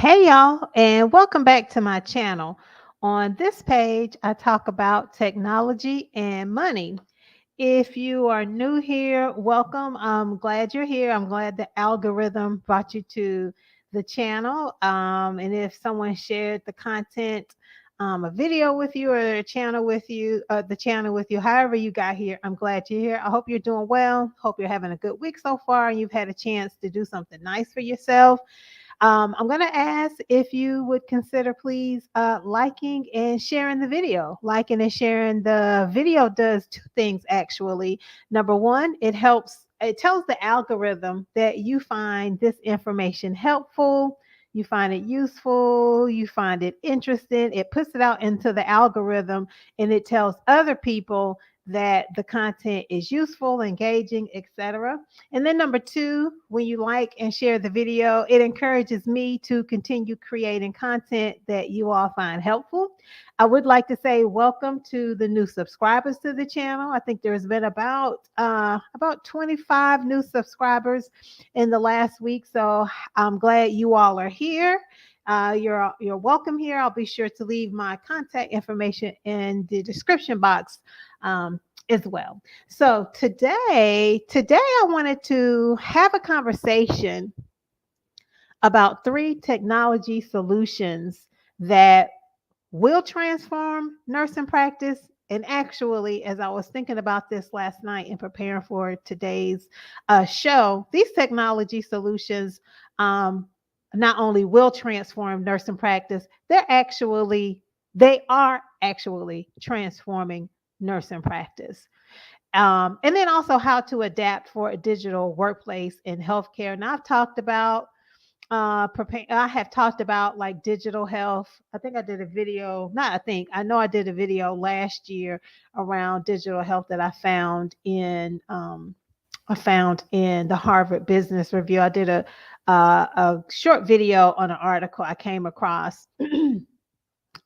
Hey y'all, and welcome back to my channel. On this page, I talk about technology and money. If you are new here, welcome. I'm glad you're here. I'm glad the algorithm brought you to the channel. And if someone shared the content, a video with you or a channel with you, the channel with you, however you got here, I'm glad you're here. I hope you're doing well. Hope you're having a good week so far and you've had a chance to do something nice for yourself. I'm going to ask if you would consider, please, liking and sharing the video. Liking and sharing the video does two things, actually. Number one, it tells the algorithm that you find this information helpful, you find it useful, you find it interesting. It puts it out into the algorithm and it tells other people that the content is useful, engaging, etc. And then number two, when you like and share the video, it encourages me to continue creating content that you all find helpful. I would like to say welcome to the new subscribers to the channel. I think there's been about 25 new subscribers in the last week, so I'm glad you all are here. You're welcome here. I'll be sure to leave my contact information in the description box as well. So today I wanted to have a conversation about three technology solutions that will transform nursing practice. And actually, as I was thinking about this last night and preparing for today's show, these technology solutions not only will transform nursing practice, they are actually transforming nursing practice. And then also how to adapt for a digital workplace in healthcare. And I have talked about like digital health. I think I did a video, not I think, I know I did a video last year around digital health that I found in the Harvard Business Review. I did a short video on an article I came across,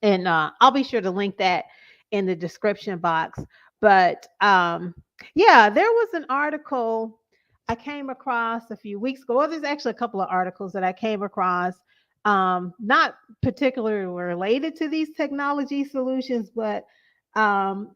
and I'll be sure to link that in the description box. But yeah, there was an article I came across a few weeks ago. Well, there's actually a couple of articles that I came across, not particularly related to these technology solutions, but I'm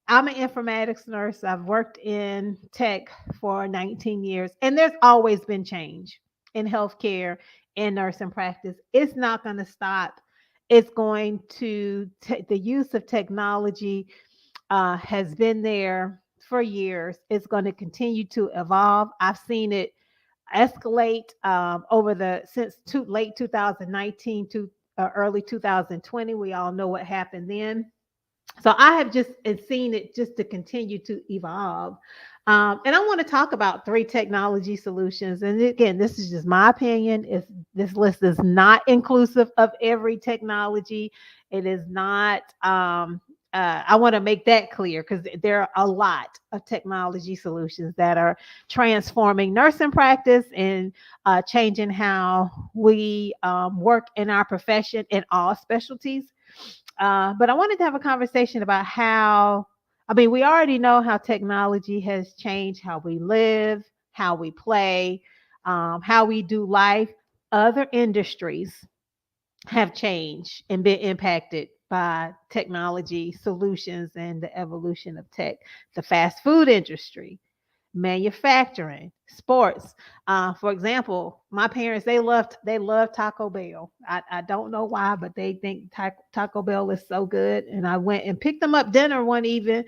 an informatics nurse. I've worked in tech for 19 years, and there's always been change in healthcare and nursing practice. It's not going to stop. It's going to, the use of technology has been there for years. It's going to continue to evolve. I've seen it escalate since late 2019 to early 2020. We all know what happened then. So I have just seen it just to continue to evolve. And I want to talk about three technology solutions. And again, this is just my opinion. This list is not inclusive of every technology. It is not. I want to make that clear because there are a lot of technology solutions that are transforming nursing practice and changing how we work in our profession in all specialties. But I wanted to have a conversation about we already know how technology has changed how we live, how we play, how we do life. Other industries have changed and been impacted by technology solutions and the evolution of tech. The fast food industry, manufacturing, sports. For example, my parents they love Taco Bell. I don't know why, but they think Taco Bell is so good. And I went and picked them up dinner one evening,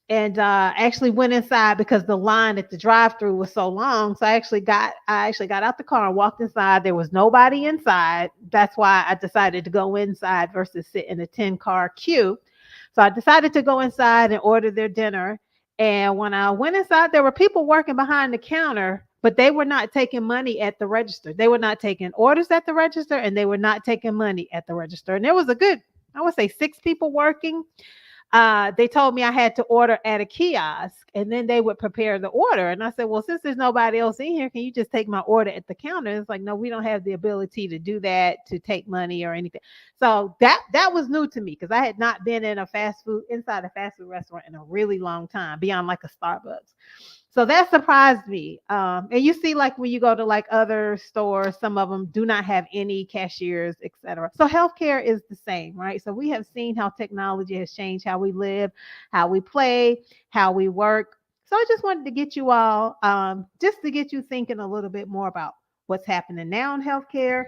and actually went inside because the line at the drive-through was so long. So I actually got out the car and walked inside. There was nobody inside. That's why I decided to go inside versus sit in a 10-car queue. So I decided to go inside and order their dinner. And when I went inside, there were people working behind the counter, but they were not taking money at the register. They were not taking orders at the register, and they were not taking money at the register. And there was a good, I would say, 6 people working. They told me I had to order at a kiosk and then they would prepare the order. And I said, well, since there's nobody else in here, can you just take my order at the counter? It's like, no, we don't have the ability to do that, to take money or anything. So that was new to me because I had not been inside a fast food restaurant in a really long time, beyond like a Starbucks. So that surprised me. And you see, like when you go to like other stores, some of them do not have any cashiers, etc. So healthcare is the same, right? So we have seen how technology has changed how we live, how we play, how we work. So I just wanted to get you all, just to get you thinking a little bit more about what's happening now in healthcare,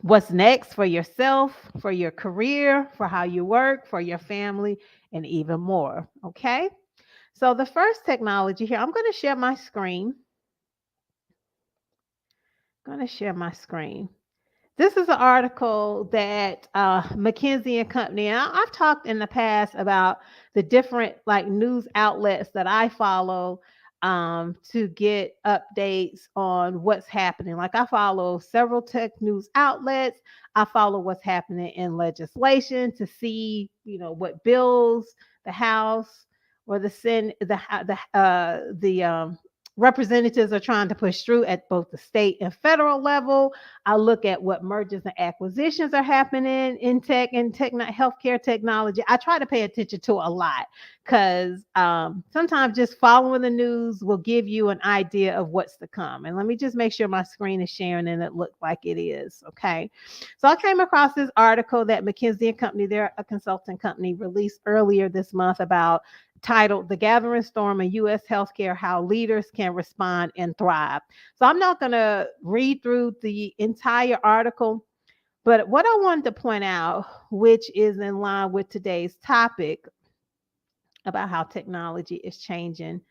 what's next for yourself, for your career, for how you work, for your family, and even more. Okay. So the first technology here, I'm going to share my screen. I'm going to share my screen. This is an article that McKinsey and Company. And I've talked in the past about the different like news outlets that I follow to get updates on what's happening. Like I follow several tech news outlets. I follow what's happening in legislation to see, what bills the House or the Senate, the representatives are trying to push through at both the state and federal level. I look at what mergers and acquisitions are happening in tech and healthcare technology. I try to pay attention to a lot because sometimes just following the news will give you an idea of what's to come. And let me just make sure my screen is sharing and it looks like it is. Okay. So I came across this article that McKinsey and Company, they're a consulting company, released earlier this month about titled The Gathering Storm in U.S. Healthcare, How Leaders Can Respond and Thrive. So I'm not going to read through the entire article, but what I wanted to point out, which is in line with today's topic about how technology is changing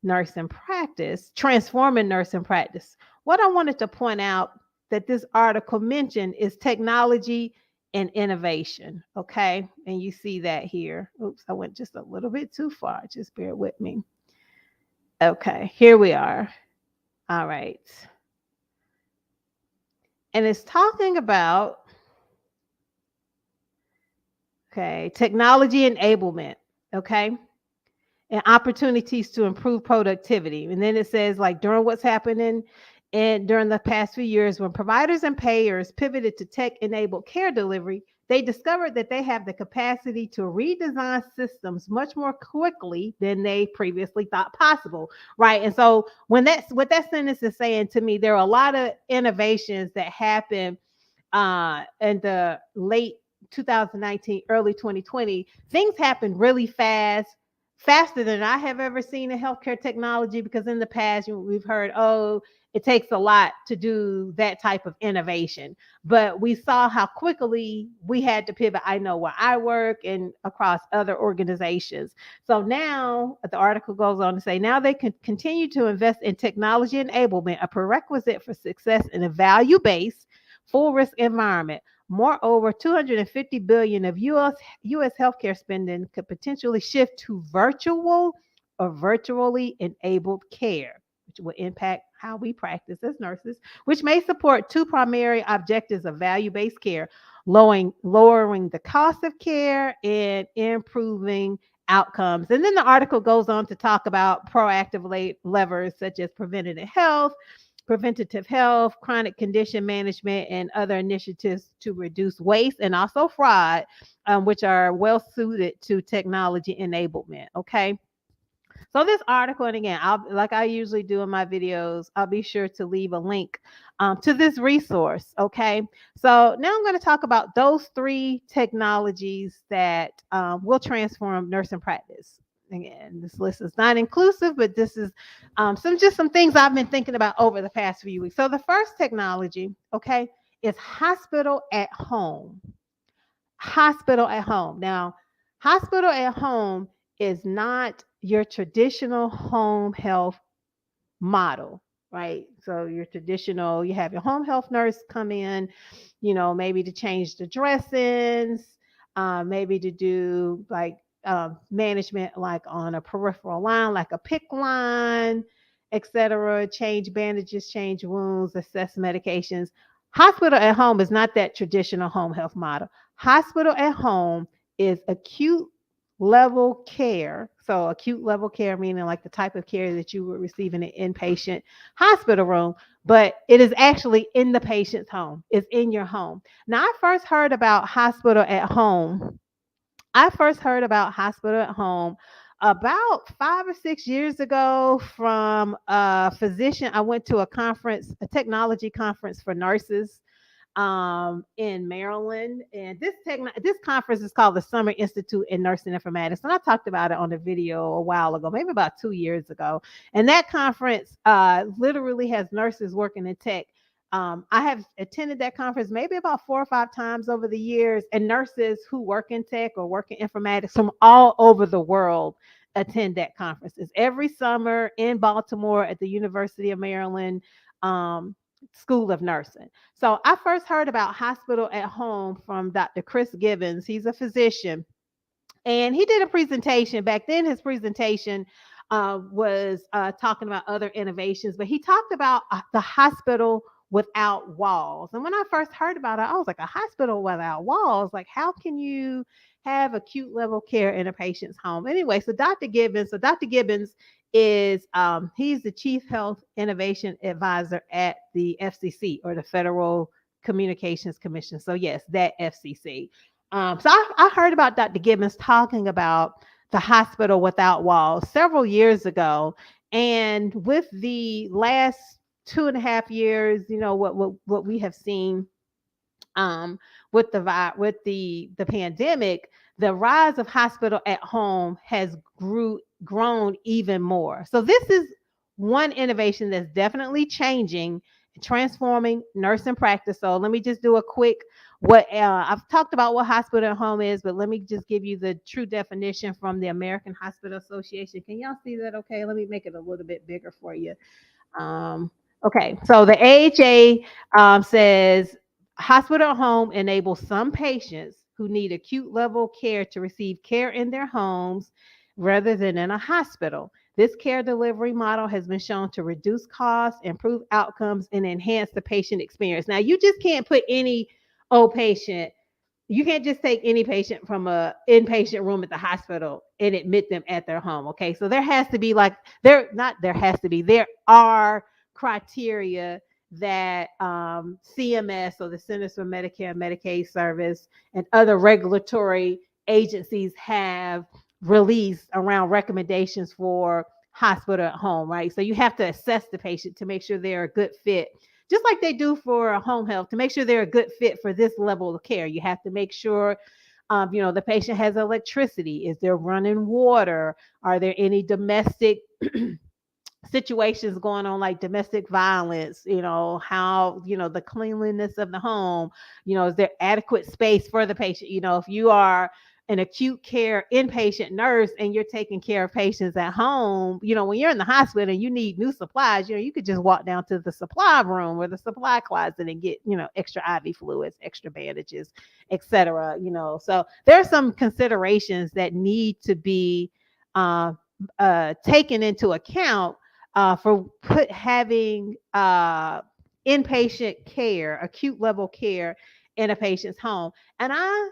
nursing practice, transforming nursing practice. What I wanted to point out that this article mentioned is technology and innovation. Okay. And you see that here. Oops, I went just a little bit too far. Just bear with me. Okay. Here we are. All right. And it's talking about, okay, technology enablement. Okay. And opportunities to improve productivity. And then it says, like, during what's happening and during the past few years, when providers and payers pivoted to tech-enabled care delivery, they discovered that they have the capacity to redesign systems much more quickly than they previously thought possible, right? And so when that's what that sentence is saying to me, there are a lot of innovations that happen in the late 2019, early 2020. Things happened really fast, faster than I have ever seen in healthcare technology, because in the past we've heard, oh, it takes a lot to do that type of innovation. But we saw how quickly we had to pivot. I know where I work and across other organizations. So now the article goes on to say now they can continue to invest in technology enablement, a prerequisite for success in a value-based full risk environment. Moreover, 250 billion of US healthcare spending could potentially shift to virtual or virtually enabled care, which will impact how we practice as nurses, which may support two primary objectives of value-based care, lowering the cost of care and improving outcomes. And then the article goes on to talk about proactive levers such as preventative health, chronic condition management, and other initiatives to reduce waste and also fraud, which are well suited to technology enablement. Okay. So this article, and again, like I usually do in my videos, I'll be sure to leave a link to this resource. Okay. So now I'm going to talk about those three technologies that will transform nursing practice. Again, this list is not inclusive, but this is some things I've been thinking about over the past few weeks. So the first technology, okay, is hospital at home. Hospital at home. Now, hospital at home is not your traditional home health model, right? So your traditional, you have your home health nurse come in, maybe to change the dressings, maybe to do like management, like on a peripheral line, like a pick line, etc. Change bandages, change wounds, assess medications. Hospital at home is not that traditional home health model. Hospital at home is acute level care. So acute level care meaning like the type of care that you would receive in an inpatient hospital room, but it is actually in the patient's home. It's in your home. Now, I first heard about hospital at home about 5 or 6 years ago from a physician. I went to a conference, a technology conference for nurses in Maryland. And this conference is called the Summer Institute in Nursing Informatics. And I talked about it on a video a while ago, maybe about 2 years ago. And that conference literally has nurses working in tech. I have attended that conference maybe about 4 or 5 times over the years, and nurses who work in tech or work in informatics from all over the world attend that conference. It's every summer in Baltimore at the University of Maryland. School of Nursing. So I first heard about hospital at home from Dr. Chris Gibbons. He's a physician, and he did a presentation. Back then, his presentation was talking about other innovations, but he talked about the hospital without walls. And when I first heard about it, I was like, a hospital without walls? Like, how can you have acute level care in a patient's home? Anyway, Dr. Gibbons is he's the Chief Health Innovation Advisor at the FCC, or the Federal Communications Commission. So yes, that FCC. So I heard about Dr. Gibbons talking about the hospital without walls several years ago. And with the last 2.5 years, what we have seen with the pandemic, the rise of hospital at home has grown even more. So this is one innovation that's definitely changing, transforming nursing practice. So let me just do a quick I've talked about what hospital at home is, but let me just give you the true definition from the American Hospital Association. Can y'all see that? Okay, let me make it a little bit bigger for you. Um, okay, so the AHA says hospital at home enables some patients who need acute level care to receive care in their homes rather than in a hospital. This care delivery model has been shown to reduce costs, improve outcomes, and enhance the patient experience. Now, you just can't put any old patient, you can't just take any patient from a inpatient room at the hospital and admit them at their home. Okay, so there has to be there are criteria that CMS, or the Centers for Medicare and Medicaid Service, and other regulatory agencies have released around recommendations for hospital at home, right? So you have to assess the patient to make sure they're a good fit, just like they do for home health, to make sure they're a good fit for this level of care. You have to make sure the patient has electricity. Is there running water? Are there any domestic situations going on, like domestic violence? How, the cleanliness of the home, is there adequate space for the patient? If you are an acute care inpatient nurse and you're taking care of patients at home, when you're in the hospital and you need new supplies, you could just walk down to the supply room or the supply closet and get, extra IV fluids, extra bandages, etc. So there are some considerations that need to be taken into account for having inpatient care, acute level care in a patient's home. And I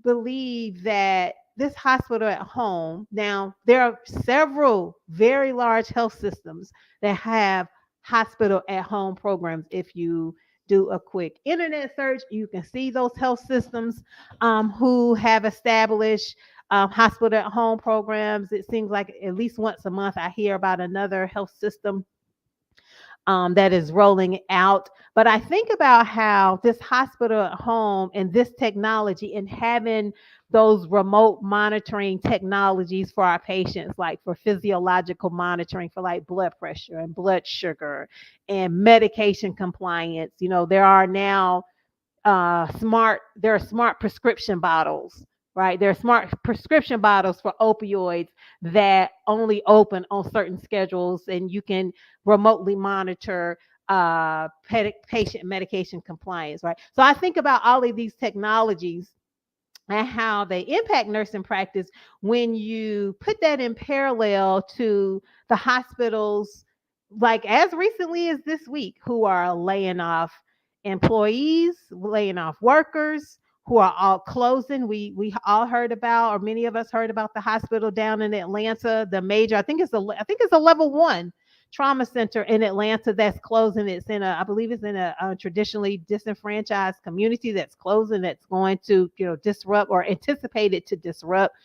believe that this hospital at home, now there are several very large health systems that have hospital at home programs. If you do a quick internet search, you can see those health systems who have established hospital at home programs. It seems like at least once a month I hear about another health system that is rolling out. But I think about how this hospital at home and this technology, and having those remote monitoring technologies for our patients, like for physiological monitoring for like blood pressure and blood sugar and medication compliance. There are now smart prescription bottles, right? There are smart prescription bottles for opioids that only open on certain schedules, and you can remotely monitor patient medication compliance, right? So I think about all of these technologies and how they impact nursing practice when you put that in parallel to the hospitals, like as recently as this week, who are laying off employees, laying off workers, who are all closing. We all heard about, or many of us heard about, the hospital down in Atlanta, the major, I think it's a level 1 trauma center in Atlanta that's closing. I believe it's in a traditionally disenfranchised community that's closing, that's going to, disrupt, or anticipated to disrupt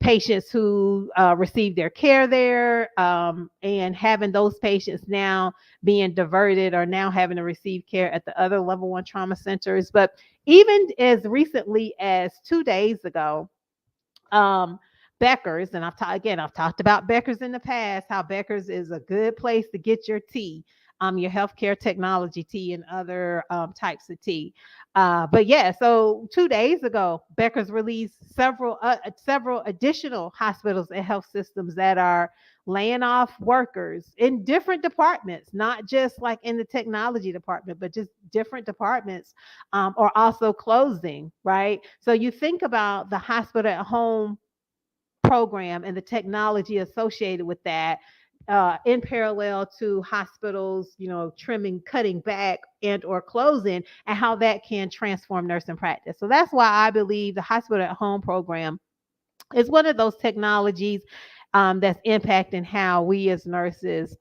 patients who receive their care there, and having those patients now being diverted or now having to receive care at the other level 1 trauma centers. But even as recently as 2 days ago, um, Becker's, and I've talked about Becker's in the past, how Becker's is a good place to get your tea, your healthcare technology tea and other types of tea. But yeah, so 2 days ago, Becker's released several additional hospitals and health systems that are laying off workers in different departments, not just like in the technology department, but just different departments, or also closing, right? So you think about the hospital at home program and the technology associated with that, in parallel to hospitals, trimming, cutting back and or closing, and how that can transform nursing practice. So that's why I believe the hospital at home program is one of those technologies that's impacting how we as nurses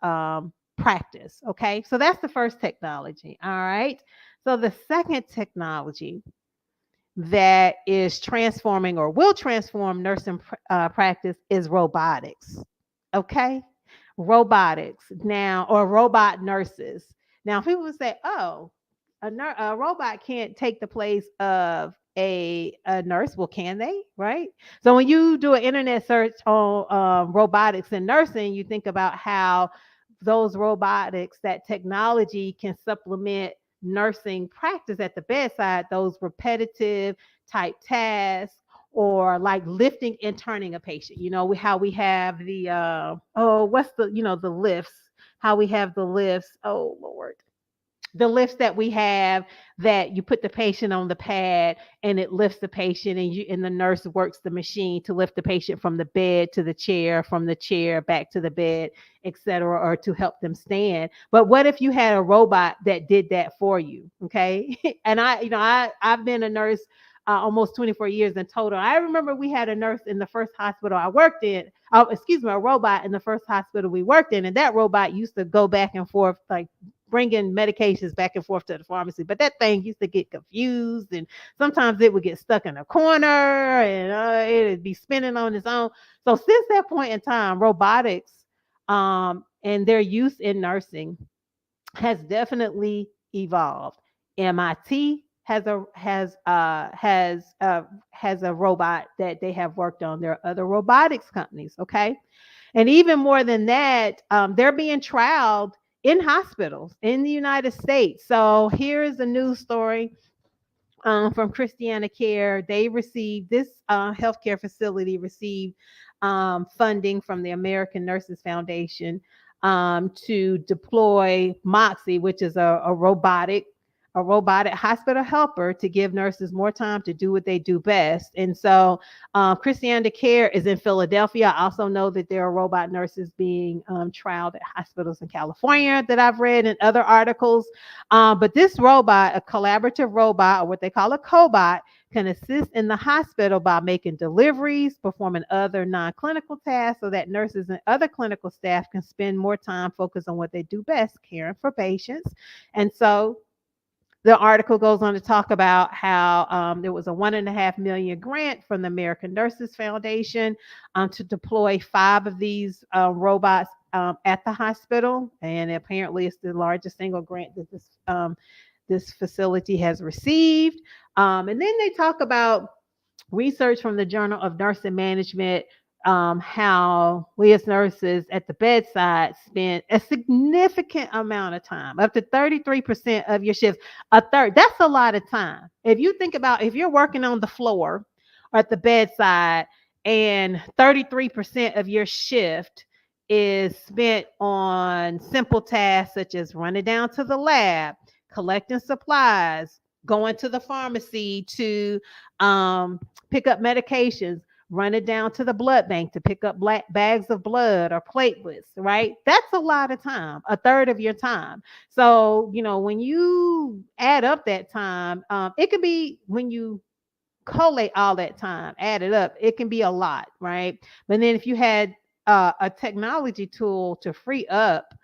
practice. Okay, so that's the first technology. All right. So the second technology that is transforming or will transform nursing practice is robotics. Okay, robotics now, or robot nurses. Now, people would say, "Oh, a robot can't take the place of a nurse." Well, can they? Right. So when you do an internet search on robotics and nursing, you think about how those robotics, that technology, can supplement nursing practice at the bedside, those repetitive type tasks, or like lifting and turning a patient. How we have the what's the lifts, how we have the lifts, oh Lord, the lifts that we have, that you put the patient on the pad and it lifts the patient, and the nurse works the machine to lift the patient from the bed to the chair, from the chair back to the bed, etc., or to help them stand. But what if you had a robot that did that for you? Okay. And I've been a nurse almost 24 years in total. I remember we had a nurse in the first hospital I worked in. A robot in the first hospital we worked in, and that robot used to go back and forth, like bringing medications back and forth to the pharmacy. But that thing used to get confused, and sometimes it would get stuck in a corner, and it'd be spinning on its own. So since that point in time, robotics and their use in nursing has definitely evolved. MIT has a robot that they have worked on. There are other robotics companies, okay? And even more than that, they're being trialed in hospitals in the United States. So here is a news story from Christiana Care. They received this healthcare facility received funding from the American Nurses Foundation to deploy Moxie, which is a robotic hospital helper to give nurses more time to do what they do best. And so Christiana Care is in Philadelphia. I also know that there are robot nurses being trialed at hospitals in California that I've read in other articles. But this robot, a collaborative robot, or what they call a cobot, can assist in the hospital by making deliveries, performing other non-clinical tasks, so that nurses and other clinical staff can spend more time focused on what they do best, caring for patients. And so the article goes on to talk about how there was a $1.5 million grant from the American Nurses Foundation to deploy 5 of these robots at the hospital, and apparently it's the largest single grant that this facility has received. And then they talk about research from the Journal of Nursing Management, how we as nurses at the bedside spend a significant amount of time, up to 33% of your shifts, a third. That's a lot of time. If you think about, if you're working on the floor or at the bedside, and 33% of your shift is spent on simple tasks such as running down to the lab, collecting supplies, going to the pharmacy to pick up medications, run it down to the blood bank to pick up bags of blood or platelets, right? That's a lot of time, a third of your time. So, when you add up that time, it could be, when you collate all that time, add it up, it can be a lot, right? But then if you had a technology tool to free up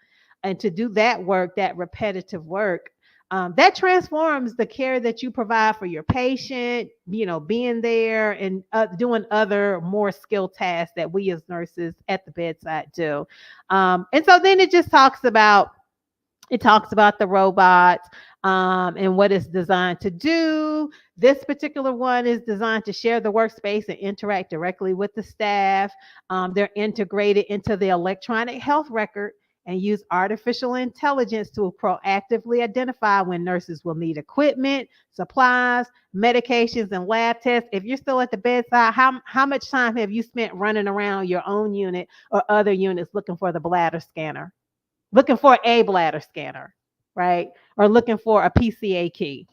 and to do that work, that repetitive work, that transforms the care that you provide for your patient, being there and doing other more skilled tasks that we as nurses at the bedside do. And so then it talks about the robot, and what it's designed to do. This particular one is designed to share the workspace and interact directly with the staff. They're integrated into the electronic health record and use artificial intelligence to proactively identify when nurses will need equipment, supplies, medications, and lab tests. If you're still at the bedside, how much time have you spent running around your own unit or other units looking for the bladder scanner? Looking for a bladder scanner, right? Or looking for a PCA key,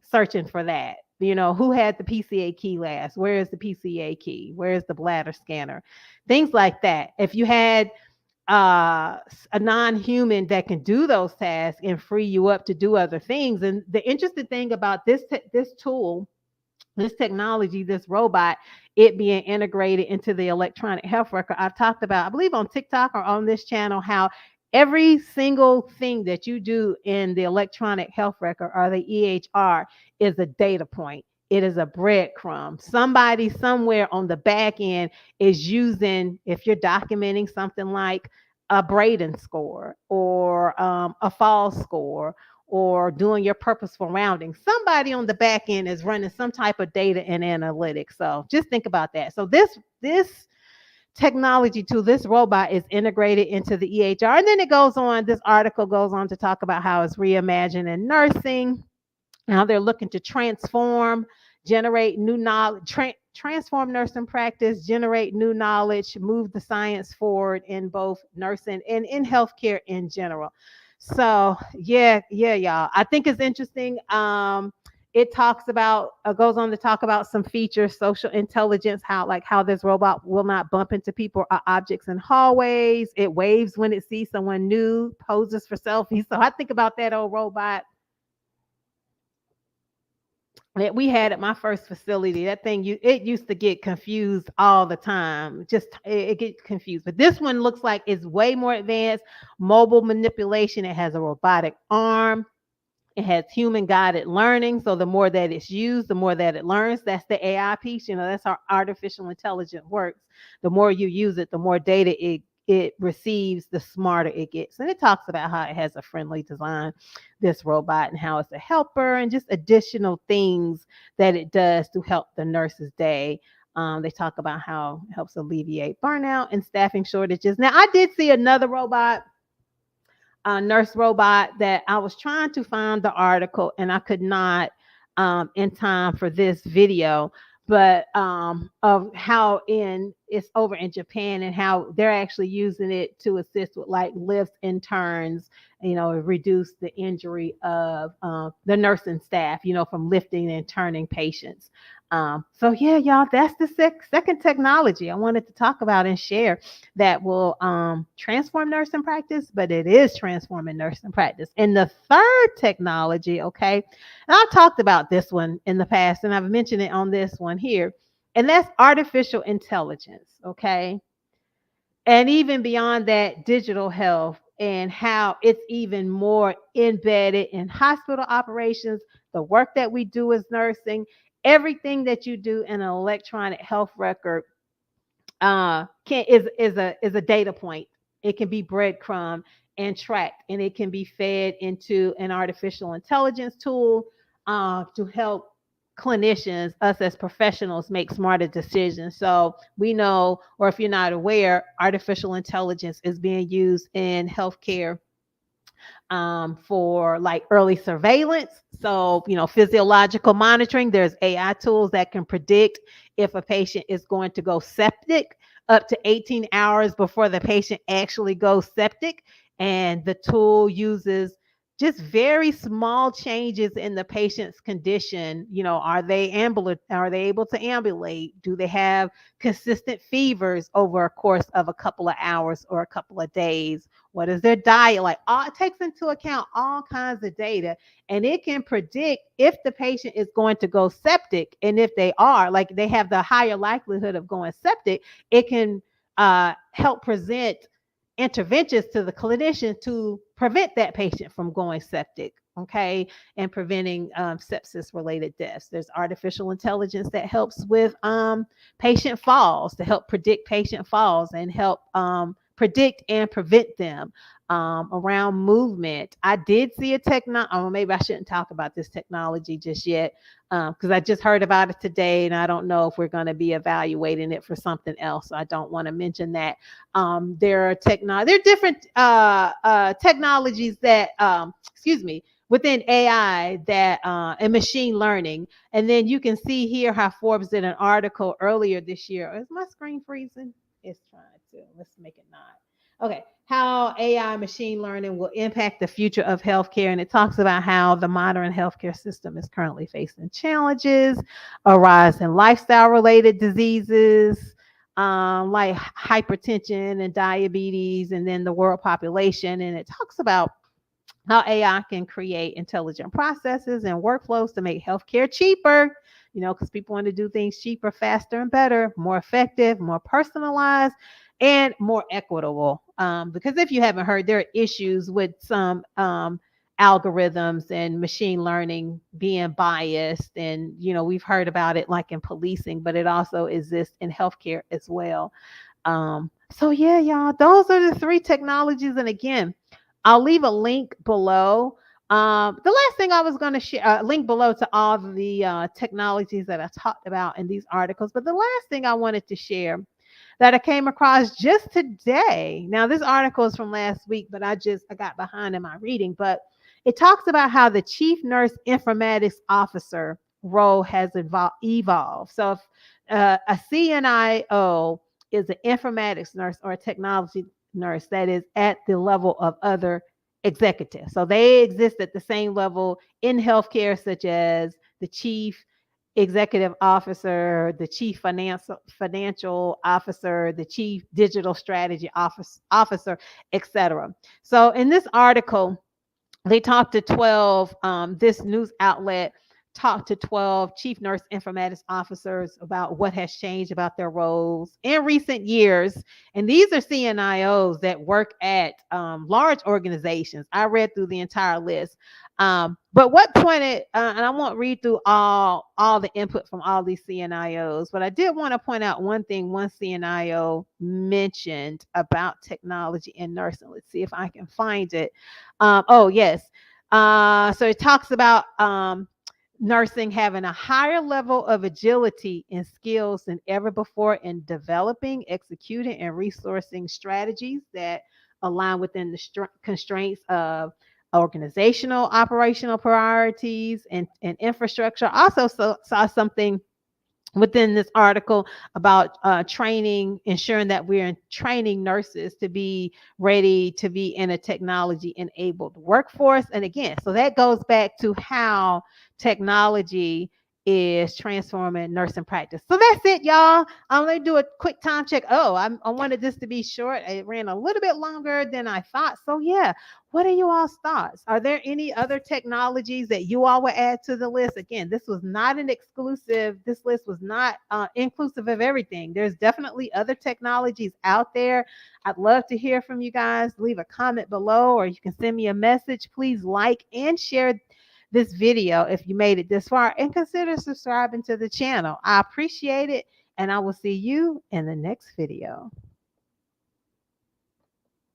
searching for that. Who had the PCA key last? Where is the PCA key? Where is the bladder scanner? Things like that. If you had a non-human that can do those tasks and free you up to do other things. And the interesting thing about this tool, this technology, this robot, it being integrated into the electronic health record. I've talked about, I believe on TikTok or on this channel, how every single thing that you do in the electronic health record or the EHR is a data point. It is a breadcrumb. Somebody somewhere on the back end is using, if you're documenting something like a Braden score or a fall score, or doing your purposeful rounding, somebody on the back end is running some type of data and analytics. So just think about that. So this technology tool, this robot is integrated into the EHR. And then this article goes on to talk about how it's reimagining nursing, how they're looking to transform, generate new knowledge, transform nursing practice, generate new knowledge, move the science forward in both nursing and in healthcare in general. So yeah, y'all. I think it's interesting. It goes on to talk about some features, social intelligence, how this robot will not bump into people or objects in hallways. It waves when it sees someone new, poses for selfies. So I think about that old robot that we had at my first facility. That thing, it used to get confused all the time. Just it gets confused. But this one looks like it's way more advanced. Mobile manipulation. It has a robotic arm. It has human guided learning. So the more that it's used, the more that it learns. That's the AI piece. That's how artificial intelligence works. The more you use it, the more data it receives, the smarter it gets. And it talks about how it has a friendly design, this robot, and how it's a helper and just additional things that it does to help the nurse's day. They talk about how it helps alleviate burnout and staffing shortages. Now, I did see another robot, a nurse robot, that I was trying to find the article and I could not in time for this video, but of how it's over in Japan and how they're actually using it to assist with like lifts and turns, reduce the injury of the nursing staff, from lifting and turning patients. So yeah, y'all, that's the second technology I wanted to talk about and share that will transform nursing practice, but it is transforming nursing practice. And the third technology, okay, and I've talked about this one in the past, and I've mentioned it on this one here, and that's artificial intelligence, okay? And even beyond that, digital health and how it's even more embedded in hospital operations, the work that we do as nursing, everything that you do in an electronic health record is a data point. It can be breadcrumb and tracked, and it can be fed into an artificial intelligence tool to help clinicians, us as professionals, make smarter decisions. So we know, or if you're not aware, artificial intelligence is being used in healthcare for like early surveillance. So, physiological monitoring. There's AI tools that can predict if a patient is going to go septic up to 18 hours before the patient actually goes septic. And the tool uses just very small changes in the patient's condition. Are they ambulant? Are they able to ambulate? Do they have consistent fevers over a course of a couple of hours or a couple of days? What is their diet like? It takes into account all kinds of data, and it can predict if the patient is going to go septic. And if they are, like they have the higher likelihood of going septic, it can help present interventions to the clinician to prevent that patient from going septic. Okay, and preventing sepsis related deaths. There's artificial intelligence that helps with patient falls, to help predict patient falls and help predict and prevent them. Around movement, I did see a technology. Oh, maybe I shouldn't talk about this technology just yet, because I just heard about it today, and I don't know if we're going to be evaluating it for something else. So I don't want to mention that. There are different technologies that, excuse me, within AI that and machine learning. And then you can see here how Forbes did an article earlier this year. Is my screen freezing? It's trying to. Let's make it not. Okay, how AI machine learning will impact the future of healthcare. And it talks about how the modern healthcare system is currently facing challenges, a rise in lifestyle related diseases, like hypertension and diabetes, and then the world population. And it talks about how AI can create intelligent processes and workflows to make healthcare cheaper, because people want to do things cheaper, faster, and better, more effective, more personalized, and more equitable. Because if you haven't heard, there are issues with some algorithms and machine learning being biased. And, we've heard about it like in policing, but it also exists in healthcare as well. So, yeah, y'all, those are the three technologies. And again, I'll leave a link below. The last thing I was going to share, link below to all the technologies that I talked about in these articles. But the last thing I wanted to share that I came across just today. Now, this article is from last week, but I got behind in my reading. But it talks about how the chief nurse informatics officer role has evolved. So, if a CNIO is an informatics nurse or a technology nurse that is at the level of other executives. So they exist at the same level in healthcare, such as the chief executive officer, the chief financial officer, the chief digital strategy officer, etc. So in this article, they talked to 12, this news outlet talked to 12 chief nurse informatics officers about what has changed about their roles in recent years. And these are CNIOs that work at large organizations. I read through the entire list. But what pointed, and I won't read through all the input from all these CNIOs, but I did want to point out one thing one CNIO mentioned about technology in nursing. Let's see if I can find it. Oh, yes. So it talks about nursing having a higher level of agility and skills than ever before in developing, executing, and resourcing strategies that align within the constraints of organizational, operational priorities, and infrastructure. I also saw something within this article about training, ensuring that we're training nurses to be ready to be in a technology enabled workforce. And again, so that goes back to how technology is transforming nursing practice. So that's it, y'all. I'm going to do a quick time check. Oh, I wanted this to be short. It ran a little bit longer than I thought. So yeah, what are you all's thoughts? Are there any other technologies that you all would add to the list? Again, this was not an exclusive. This list was not inclusive of everything. There's definitely other technologies out there. I'd love to hear from you guys. Leave a comment below, or you can send me a message. Please like and share this video if you made it this far, and consider subscribing to the channel. I appreciate it, and I will see you in the next video.